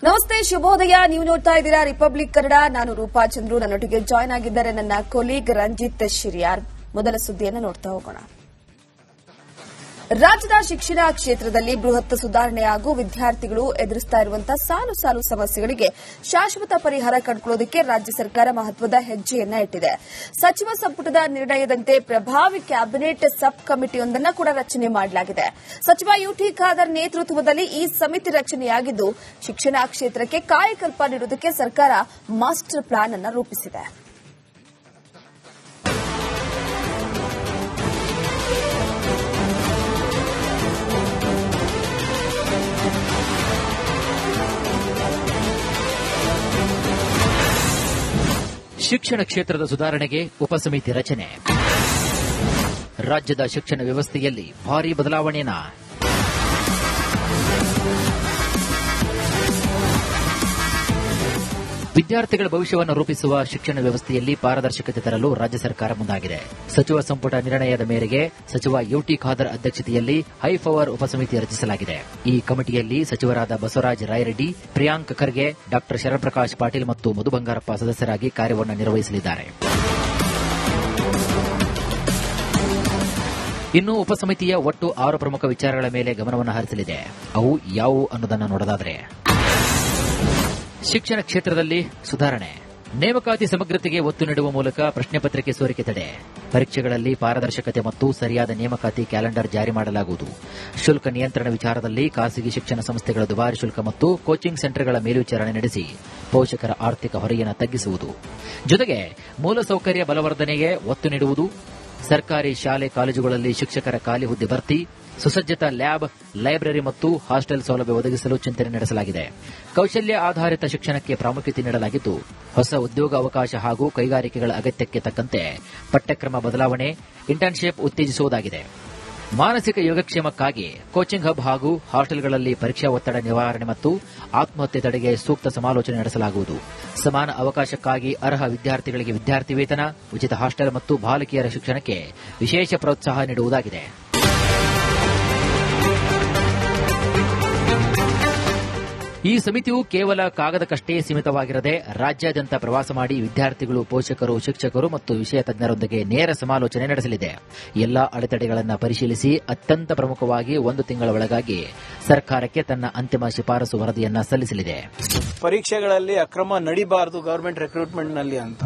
ನಮಸ್ತೆ, ಶುಭೋದಯ. ನೀವು ನೋಡ್ತಾ ಇದ್ದೀರಾ ರಿಪಬ್ಲಿಕ್ ಕನ್ನಡ. ನಾನು ರೂಪಾ ಚಂದ್ರು. ನನ್ನೊಟ್ಟಿಗೆ ಜಾಯ್ನ್ ಆಗಿದ್ದಾರೆ ನನ್ನ ಕೊಲೀಗ್ ರಂಜಿತ್ ಶಿರಿಯಾರ್. ಮೊದಲ ಸುದ್ದಿಯನ್ನು ನೋಡ್ತಾ ಹೋಗೋಣ. ರಾಜ್ಯದ ಶಿಕ್ಷಣ ಕ್ಷೇತ್ರದಲ್ಲಿ ಬೃಹತ್ ಸುಧಾರಣೆ ಹಾಗೂ ವಿದ್ಯಾರ್ಥಿಗಳು ಎದುರಿಸುತ್ತಾ ಇರುವಂತಹ ಸಾಲು ಸಮಸ್ಯೆಗಳಿಗೆ ಶಾಶ್ವತ ಪರಿಹಾರ ಕಂಡುಕೊಳ್ಳುವುದಕ್ಕೆ ರಾಜ್ಯ ಸರ್ಕಾರ ಮಹತ್ವದ ಹೆಜ್ಜೆಯನ್ನ ಇಟ್ಟಿದೆ. ಸಚಿವ ಸಂಪುಟದ ನಿರ್ಣಯದಂತೆ ಪ್ರಭಾವಿ ಕ್ಯಾಬಿನೆಟ್ ಸಬ್ ಕಮಿಟಿಯೊಂದನ್ನು ಕೂಡ ರಚನೆ ಮಾಡಲಾಗಿದೆ. ಸಚಿವ ಯುಟಿ ಖಾದರ್ ನೇತೃತ್ವದಲ್ಲಿ ಈ ಸಮಿತಿ ರಚನೆಯಾಗಿದ್ದು, ಶಿಕ್ಷಣ ಕ್ಷೇತ್ರಕ್ಕೆ ಕಾಯಕಲ್ಪ ನೀಡುವುದಕ್ಕೆ ಸರ್ಕಾರ ಮಾಸ್ಟರ್ ಪ್ಲಾನ್ ಅನ್ನು ರೂಪಿಸಿದೆ. ಶಿಕ್ಷಣ ಕ್ಷೇತ್ರದ ಸುಧಾರಣೆಗೆ ಉಪಸಮಿತಿ ರಚನೆ. ರಾಜ್ಯದ ಶಿಕ್ಷಣ ವ್ಯವಸ್ಥೆಯಲ್ಲಿ ಭಾರೀ ಬದಲಾವಣೆಯನ್ನ. ವಿದ್ಯಾರ್ಥಿಗಳ ಭವಿಷ್ಯವನ್ನು ರೂಪಿಸುವ ಶಿಕ್ಷಣ ವ್ಯವಸ್ಥೆಯಲ್ಲಿ ಪಾರದರ್ಶಕತೆ ತರಲು ರಾಜ್ಯ ಸರ್ಕಾರ ಮುಂದಾಗಿದೆ. ಸಚಿವ ಸಂಪುಟ ನಿರ್ಣಯದ ಮೇರೆಗೆ ಸಚಿವ ಯುಟಿ ಖಾದರ್ ಅಧ್ಯಕ್ಷತೆಯಲ್ಲಿ ಹೈಪವರ್ ಉಪಸಮಿತಿ ರಚಿಸಲಾಗಿದೆ. ಈ ಕಮಿಟಿಯಲ್ಲಿ ಸಚಿವರಾದ ಬಸವರಾಜ ರಾಯರೆಡ್ಡಿ, ಪ್ರಿಯಾಂಕ್ ಖರ್ಗೆ, ಡಾ ಶರಣ್ಪ್ರಕಾಶ್ ಪಾಟೀಲ್ ಮತ್ತು ಮಧು ಬಂಗಾರಪ್ಪ ಸದಸ್ಯರಾಗಿ ಕಾರ್ಯವನ್ನು ನಿರ್ವಹಿಸಲಿದ್ದಾರೆ. ಇನ್ನು ಉಪಸಮಿತಿಯ ಒಟ್ಟು 6 ಪ್ರಮುಖ ವಿಚಾರಗಳ ಮೇಲೆ ಗಮನವನ್ನು ಹರಿಸಲಿದೆ. ಅವು ಯಾವುವು ಅನ್ನೋದನ್ನು ನೋಡೋದಾದರೆ, ಶಿಕ್ಷಣ ಕ್ಷೇತ್ರದಲ್ಲಿ ಸುಧಾರಣೆ, ನೇಮಕಾತಿ ಸಮಗ್ರತೆಗೆ ಒತ್ತು ನೀಡುವ ಮೂಲಕ ಪ್ರಶ್ನೆ ಪತ್ರಿಕೆ ಸೋರಿಕೆ ತಡೆ, ಪರೀಕ್ಷೆಗಳಲ್ಲಿ ಪಾರದರ್ಶಕತೆ ಮತ್ತು ಸರಿಯಾದ ನೇಮಕಾತಿ ಕ್ಯಾಲೆಂಡರ್ ಜಾರಿ ಮಾಡಲಾಗುವುದು. ಶುಲ್ಕ ನಿಯಂತ್ರಣ ವಿಚಾರದಲ್ಲಿ ಖಾಸಗಿ ಶಿಕ್ಷಣ ಸಂಸ್ಥೆಗಳ ದುಬಾರಿ ಶುಲ್ಕ ಮತ್ತು ಕೋಚಿಂಗ್ ಸೆಂಟರ್ಗಳ ಮೇಲ್ವಿಚಾರಣೆ ನಡೆಸಿ ಪೋಷಕರ ಆರ್ಥಿಕ ಹೊರೆಯನ್ನು ತಗ್ಗಿಸುವುದು. ಜೊತೆಗೆ ಮೂಲಸೌಕರ್ಯ ಬಲವರ್ಧನೆಗೆ ಒತ್ತು ನೀಡುವುದು. ಸರ್ಕಾರಿ ಶಾಲೆ ಕಾಲೇಜುಗಳಲ್ಲಿ ಶಿಕ್ಷಕರ ಖಾಲಿ ಹುದ್ದೆ ಭರ್ತಿ, ಸುಸಜ್ಜಿತ ಲ್ಯಾಬ್, ಲೈಬ್ರರಿ ಮತ್ತು ಹಾಸ್ಟೆಲ್ ಸೌಲಭ್ಯ ಒದಗಿಸಲು ಚಿಂತನೆ ನಡೆಸಲಾಗಿದೆ. ಕೌಶಲ್ಯ ಆಧಾರಿತ ಶಿಕ್ಷಣಕ್ಕೆ ಪ್ರಾಮುಖ್ಯತೆ ನೀಡಲಾಗಿದ್ದು, ಹೊಸ ಉದ್ಯೋಗ ಅವಕಾಶ ಹಾಗೂ ಕೈಗಾರಿಕೆಗಳ ಅಗತ್ಯಕ್ಕೆ ತಕ್ಕಂತೆ ಪಠ್ಯಕ್ರಮ ಬದಲಾವಣೆ, ಇಂಟರ್ನ್ಶಿಪ್ ಉತ್ತೇಜಿಸುವುದಾಗಿದೆ. ಮಾನಸಿಕ ಯೋಗಕ್ಷೇಮಕ್ಕಾಗಿ ಕೋಚಿಂಗ್ ಹಬ್ ಹಾಗೂ ಹಾಸ್ಟೆಲ್ಗಳಲ್ಲಿ ಪರೀಕ್ಷಾ ಒತ್ತಡ ನಿವಾರಣೆ ಮತ್ತು ಆತ್ಮಹತ್ಯೆ ತಡೆಗೆ ಸೂಕ್ತ ಸಮಾಲೋಚನೆ ನಡೆಸಲಾಗುವುದು. ಸಮಾನ ಅವಕಾಶಕ್ಕಾಗಿ ಅರ್ಹ ವಿದ್ಯಾರ್ಥಿಗಳಿಗೆ ವಿದ್ಯಾರ್ಥಿ ವೇತನ, ಉಚಿತ ಹಾಸ್ಟೆಲ್ ಮತ್ತು ಬಾಲಕಿಯರ ಶಿಕ್ಷಣಕ್ಕೆ ವಿಶೇಷ ಪ್ರೋತ್ಸಾಹ ನೀಡುವುದಾಗಿದೆ. ಈ ಸಮಿತಿಯು ಕೇವಲ ಕಾಗದಕ್ಕಷ್ಟೇ ಸೀಮಿತವಾಗಿರದೆ ರಾಜ್ಯಾದ್ಯಂತ ಪ್ರವಾಸ ಮಾಡಿ ವಿದ್ಯಾರ್ಥಿಗಳು, ಪೋಷಕರು, ಶಿಕ್ಷಕರು ಮತ್ತು ವಿಷಯ ತಜ್ಞರೊಂದಿಗೆ ನೇರ ಸಮಾಲೋಚನೆ ನಡೆಸಲಿದೆ. ಎಲ್ಲಾ ಅಡೆತಡೆಗಳನ್ನು ಪರಿಶೀಲಿಸಿ ಅತ್ಯಂತ ಪ್ರಮುಖವಾಗಿ 1 ತಿಂಗಳ ಒಳಗಾಗಿ ಸರ್ಕಾರಕ್ಕೆ ತನ್ನ ಅಂತಿಮ ಶಿಫಾರಸು ವರದಿಯನ್ನು ಸಲ್ಲಿಸಲಿದೆ. ಪರೀಕ್ಷೆಗಳಲ್ಲಿ ಅಕ್ರಮ ನಡಿಬಾರದು ಗವರ್ಮೆಂಟ್ ರಿಕ್ರೂಟ್ಮೆಂಟ್ನಲ್ಲಿ ಅಂತ,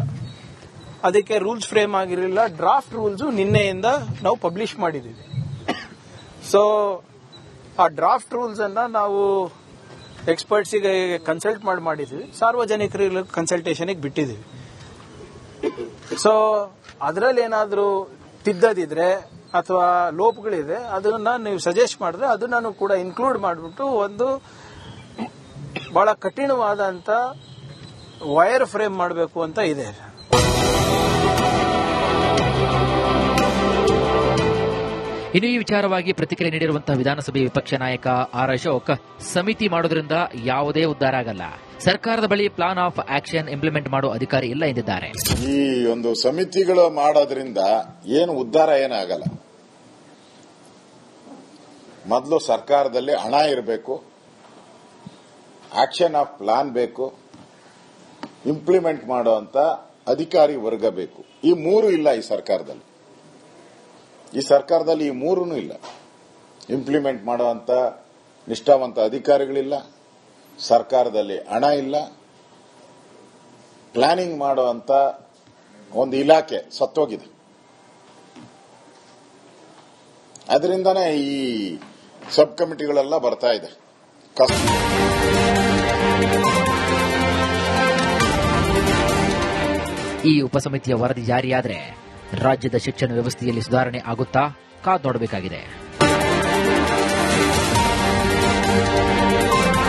ಅದಕ್ಕೆ ರೂಲ್ಸ್ ಫ್ರೇಮ್ ಆಗಿರಲಿಲ್ಲ. ಡ್ರಾಫ್ಟ್ ರೂಲ್ಸ್ ನಿನ್ನೆಯಿಂದ ನಾವು ಪಬ್ಲಿಷ್ ಮಾಡಿದ್ದೀವಿ. ಸೊ ಆ ಡ್ರಾಫ್ಟ್ ರೂಲ್ಸ್ ಅನ್ನ ನಾವು ಎಕ್ಸ್ಪರ್ಟ್ಸಿಗೆ ಕನ್ಸಲ್ಟ್ ಮಾಡಿದ್ವಿ. ಸಾರ್ವಜನಿಕರಿಗೆ ಕನ್ಸಲ್ಟೇಷನ್ಗೆ ಬಿಟ್ಟಿದ್ದೀವಿ. ಸೊ ಅದರಲ್ಲಿ ಏನಾದರೂ ತಿದ್ದದಿದ್ರೆ ಅಥವಾ ಲೋಪಗಳಿದೆ ಅದನ್ನ ನೀವು ಸಜೆಸ್ಟ್ ಮಾಡಿದ್ರೆ ಅದನ್ನು ಕೂಡ ಇನ್ಕ್ಲೂಡ್ ಮಾಡಿಬಿಟ್ಟು ಒಂದು ಬಹಳ ಕಠಿಣವಾದಂತ ವೈರ್ ಫ್ರೇಮ್ ಮಾಡಬೇಕು ಅಂತ ಇದೆ. ಇನ್ನು ಈ ವಿಚಾರವಾಗಿ ಪ್ರತಿಕ್ರಿಯೆ ನೀಡಿರುವಂತಹ ವಿಧಾನಸಭೆ ವಿಪಕ್ಷ ನಾಯಕ ಆರ್ ಅಶೋಕ್, ಸಮಿತಿ ಮಾಡೋದ್ರಿಂದ ಯಾವುದೇ ಉದ್ಧಾರ ಆಗಲ್ಲ, ಸರ್ಕಾರದ ಬಳಿ ಪ್ಲಾನ್ ಆಫ್ ಆಕ್ಷನ್ ಇಂಪ್ಲಿಮೆಂಟ್ ಮಾಡೋ ಅಧಿಕಾರಿ ಇಲ್ಲ ಎಂದಿದ್ದಾರೆ. ಈ ಒಂದು ಸಮಿತಿಗಳು ಮಾಡೋದ್ರಿಂದ ಏನು ಉದ್ಧಾರ ಏನಾಗಲ್ಲ. ಮೊದಲು ಸರ್ಕಾರದಲ್ಲಿ ಹಣ ಇರಬೇಕು, ಆಕ್ಷನ್ ಆಫ್ ಪ್ಲಾನ್ ಬೇಕು, ಇಂಪ್ಲಿಮೆಂಟ್ ಮಾಡುವಂತ ಅಧಿಕಾರಿ ವರ್ಗ ಬೇಕು. ಈ 3 ಇಲ್ಲ ಈ ಸರ್ಕಾರದಲ್ಲಿ. ಈ ಸರ್ಕಾರದಲ್ಲಿ ಈ 3 ಇಲ್ಲ. ಇಂಪ್ಲಿಮೆಂಟ್ ಮಾಡುವಂತ ನಿಷ್ಠಾವಂತ ಅಧಿಕಾರಿಗಳಿಲ್ಲ, ಸರ್ಕಾರದಲ್ಲಿ ಹಣ ಇಲ್ಲ, ಪ್ಲಾನಿಂಗ್ ಮಾಡುವಂತ ಒಂದು ಇಲಾಖೆ ಸತ್ತೋಗಿದೆ. ಅದರಿಂದನೇ ಈ ಸಬ್ ಕಮಿಟಿಗಳೆಲ್ಲ ಬರ್ತಾ ಇದೆ. ಈ ಉಪಸಮಿತಿಯ ವರದಿ ಜಾರಿಯಾದರೆ ರಾಜ್ಯದ ಶಿಕ್ಷಣ ವ್ಯವಸ್ಥೆಯಲ್ಲಿ ಸುಧಾರಣೆ ಆಗುತ್ತಾ? ಕಾದು ನೋಡಬೇಕಾಗಿದೆ.